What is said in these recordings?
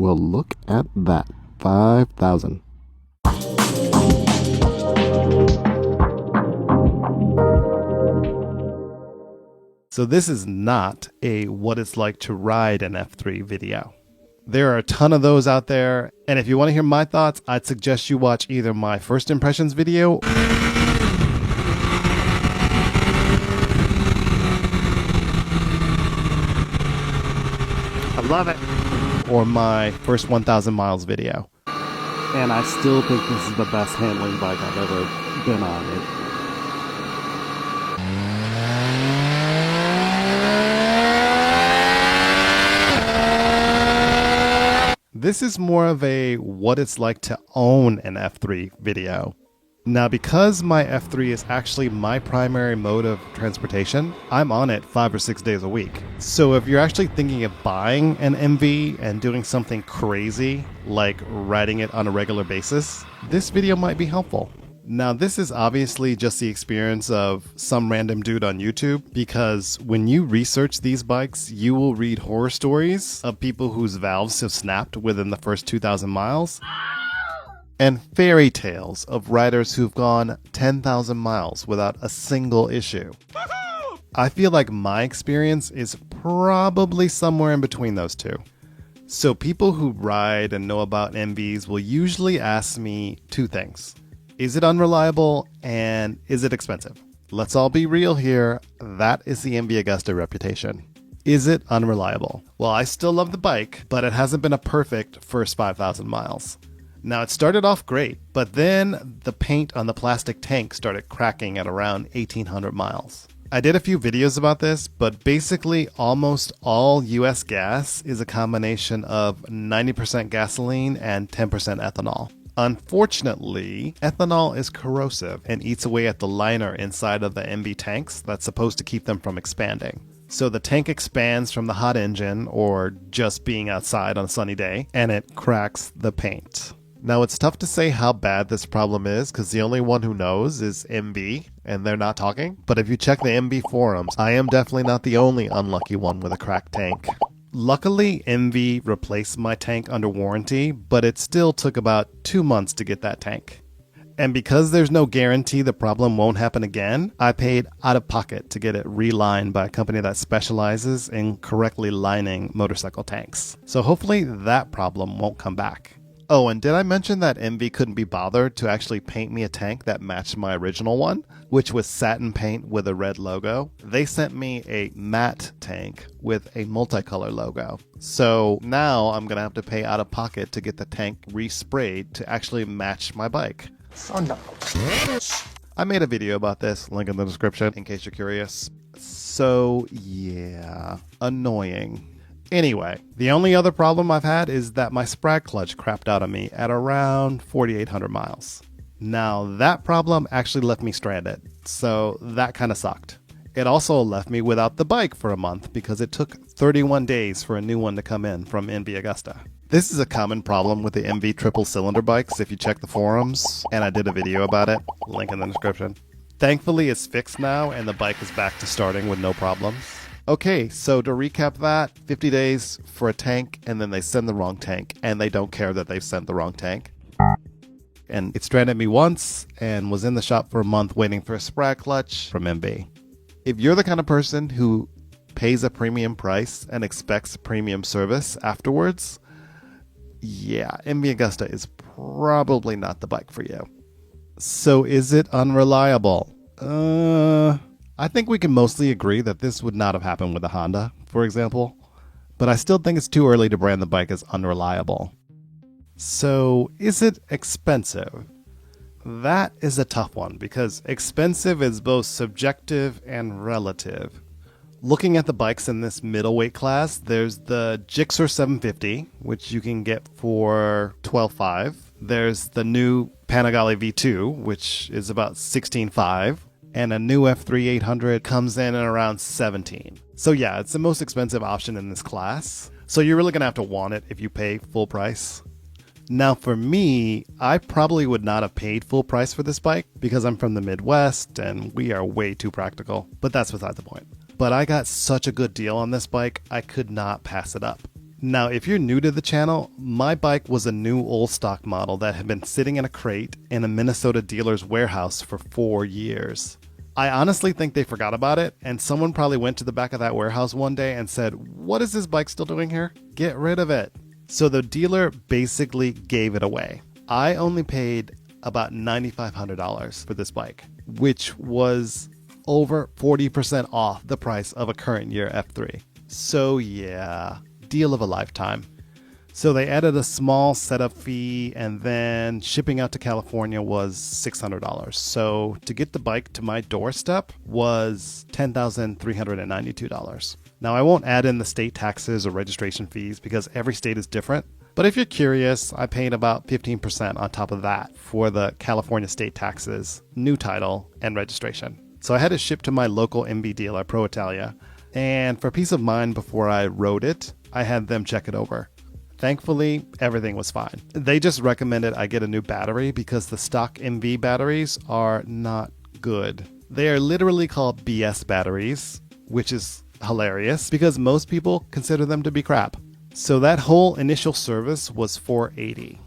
Well, look at that. 5,000. So this is not a what it's like to ride an F3 video. There are a ton of those out there, and if you want to hear my thoughts, I'd suggest you watch either my first impressions video I love it. or my first 1,000 miles video. And I still think this is the best handling bike I've ever been on. This is more of a what it's like to own an F3 video. Now, because my F3 is actually my primary mode of transportation, I'm on it 5 or 6 days a week. So if you're actually thinking of buying an MV and doing something crazy, like riding it on a regular basis, this video might be helpful. Now, this is obviously just the experience of some random dude on YouTube, because when you research these bikes, you will read horror stories of people whose valves have snapped within the first 2,000 miles, and fairy tales of riders who've gone 10,000 miles without a single issue. I feel like my experience is probably somewhere in between those two. So people who ride and know about MVs will usually ask me two things. Is it unreliable, and is it expensive? Let's all be real here. That is the Mv Agusta reputation. Is it unreliable? Well, I still love the bike, but it hasn't been a perfect first 5,000 miles. Now, it started off great, but then the paint on the plastic tank started cracking at around 1,800 miles. I did a few videos about this, but basically almost all US gas is a combination of 90% gasoline and 10% ethanol. Unfortunately, ethanol is corrosive and eats away at the liner inside of the MV tanks that's supposed to keep them from expanding. So the tank expands from the hot engine or just being outside on a sunny day, and it cracks the paint. Now, it's tough to say how bad this problem is because the only one who knows is MV, and they're not talking. But if you check the MV forums, I am definitely not the only unlucky one with a cracked tank. Luckily, MV replaced my tank under warranty, but it still took about 2 months to get that tank. And because there's no guarantee the problem won't happen again, I paid out of pocket to get it relined by a company that specializes in correctly lining motorcycle tanks. So hopefully that problem won't come back. Oh, and did I mention that MV couldn't be bothered to actually paint me a tank that matched my original one, which was satin paint with a red logo? They sent me a matte tank with a multicolor logo. So now I'm going to have to pay out of pocket to get the tank resprayed to actually match my bike. Son of a bitch. I made a video about this, link in the description in case you're curious. So yeah, annoying. Anyway, the only other problem I've had is that my sprag clutch crapped out on me at around 4,800 miles. Now, that problem actually left me stranded, so that kind of sucked. It also left me without the bike for a month because it took 31 days for a new one to come in from Mv Agusta. This is a common problem with the MV triple cylinder bikes if you check the forums, and I did a video about it, link in the description. Thankfully, it's fixed now and the bike is back to starting with no problems. Okay, so to recap that, 50 days for a tank, and then they send the wrong tank, and they don't care that they've sent the wrong tank. And it stranded me once, and was in the shop for a month waiting for a sprag clutch from MV. If you're the kind of person who pays a premium price and expects premium service afterwards, yeah, Mv Agusta is probably not the bike for you. So is it unreliable? I think we can mostly agree that this would not have happened with a Honda, for example, but I still think it's too early to brand the bike as unreliable. So, is it expensive? That is a tough one because expensive is both subjective and relative. Looking at the bikes in this middleweight class, there's the Gixxer 750, which you can get for $12,500. There's the new Panigale V2, which is about $16,500. And a new F3 800 comes in at around $17,000. So yeah, it's the most expensive option in this class. So you're really gonna have to want it if you pay full price. Now for me, I probably would not have paid full price for this bike because I'm from the Midwest and we are way too practical, but that's beside the point. But I got such a good deal on this bike, I could not pass it up. Now, if you're new to the channel, my bike was a new old stock model that had been sitting in a crate in a Minnesota dealer's warehouse for 4 years. I honestly think they forgot about it, and someone probably went to the back of that warehouse one day and said, "What is this bike still doing here? Get rid of it." So the dealer basically gave it away. I only paid about $9,500 for this bike, which was over 40% off the price of a current year F3. So yeah, deal of a lifetime. So they added a small setup fee, and then shipping out to California was $600. So to get the bike to my doorstep was $10,392. Now I won't add in the state taxes or registration fees because every state is different. But if you're curious, I paid about 15% on top of that for the California state taxes, new title, and registration. So I had it shipped to my local MV dealer, Pro Italia, and for peace of mind before I rode it, I had them check it over. Thankfully, everything was fine. They just recommended I get a new battery because the stock MV batteries are not good. They are literally called BS batteries, which is hilarious because most people consider them to be crap. So that whole initial service was $480.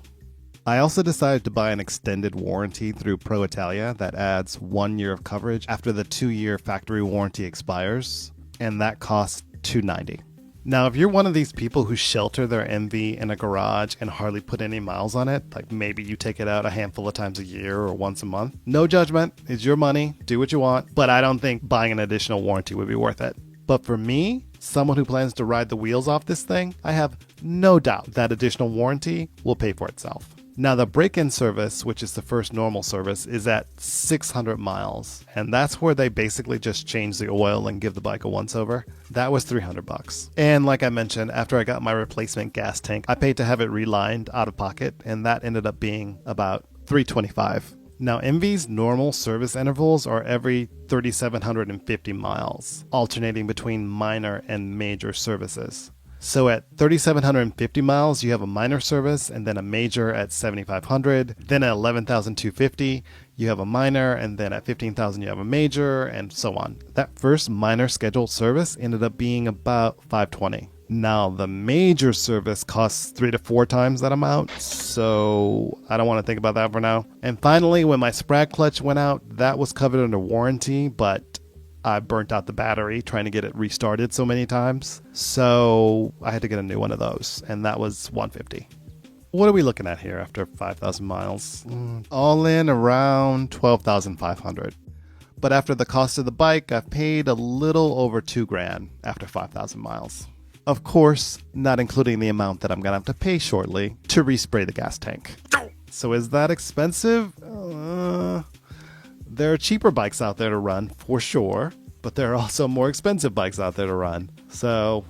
I also decided to buy an extended warranty through Pro Italia that adds 1 year of coverage after the 2-year factory warranty expires, and that costs $290. Now, if you're one of these people who shelter their MV in a garage and hardly put any miles on it, like maybe you take it out a handful of times a year or once a month, no judgment, it's your money, do what you want, but I don't think buying an additional warranty would be worth it. But for me, someone who plans to ride the wheels off this thing, I have no doubt that additional warranty will pay for itself. Now, the break-in service, which is the first normal service, is at 600 miles, and that's where they basically just change the oil and give the bike a once-over. That was $300. And like I mentioned, after I got my replacement gas tank, I paid to have it relined out of pocket, and that ended up being about $325. Now, MV's normal service intervals are every 3,750 miles, alternating between minor and major services. So at 3,750 miles, you have a minor service and then a major at 7,500. Then at 11,250, you have a minor, and then at 15,000, you have a major, and so on. That first minor scheduled service ended up being about $520. Now, the major service costs 3 to 4 times that amount, so I don't want to think about that for now. And finally, when my sprag clutch went out, that was covered under warranty, but I burnt out the battery trying to get it restarted so many times. So I had to get a new one of those, and that was $150. What are we looking at here after 5,000 miles? All in around $12,500. But after the cost of the bike, I've paid a little over $2,000 after 5,000 miles. Of course, not including the amount that I'm going to have to pay shortly to respray the gas tank. So is that expensive? There are cheaper bikes out there to run, for sure, but there are also more expensive bikes out there to run. So,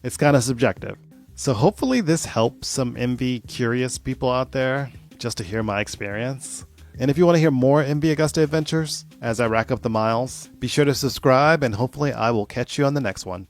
it's kind of subjective. So hopefully this helps some MV curious people out there just to hear my experience. And if you want to hear more Mv Agusta adventures as I rack up the miles, be sure to subscribe, and hopefully I will catch you on the next one.